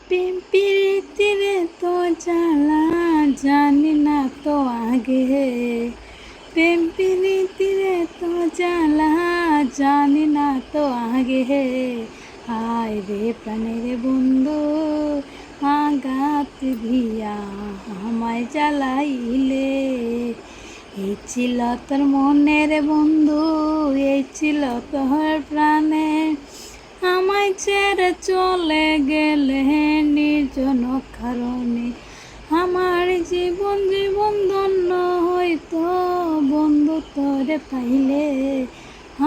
প্রেম প্রীতিরে তো জ্বালা জানি না তো আগে, প্রেম প্রীতিরে তো জ্বালা জানি না তো আগে। হায় রে প্রাণের বন্ধু আঘাত দিয়া আমায় জ্বালাইলে। এই ছিল তোর মনের বন্ধু, এই ছিল তোর প্রাণে, আমায় ছেড়ে চলে গেলে নির্জন কারণে। আমার জীবন জীবন ধন্য হইতো বন্ধু তোরে পাইলে,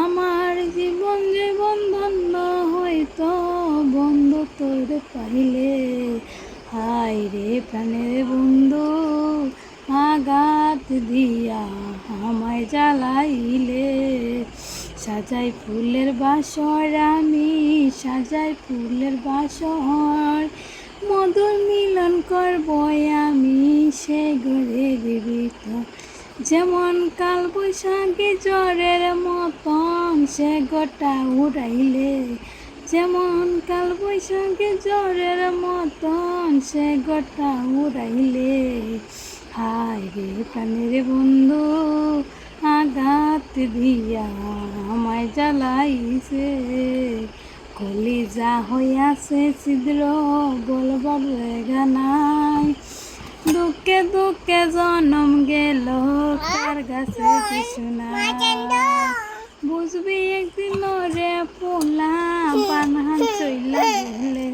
আমার জীবন জীবন ধন্য হইতো বন্ধু তোরে পাইলে। হায় রে প্রাণের বন্ধু আঘাত দিয়া আমায় জ্বালাইলে। সাজাই ফুলের বাসর আমি, সাজাই ফুলের বাসর, মধুর মিলন করবো আমি সে ঘরের ভিতর। যেমন কাল বৈশাখী জ্বরের মতন সে গোটা উড়াইলে, যেমন কাল বৈশাখী জ্বরের মতন সে গোটা উড়াইলে। হায় রে প্রাণের বন্ধু আঘাত দিয়া আমায় জ্বালাইছে। কলিজা হইয়াছে ছিদ্র বলবার জায়গা নাই, দুঃখে দুঃখে জনম গেল কার গাছে কিছু নাই। বুঝবি একদিন রে পোলা বানহান চইলা গেলে।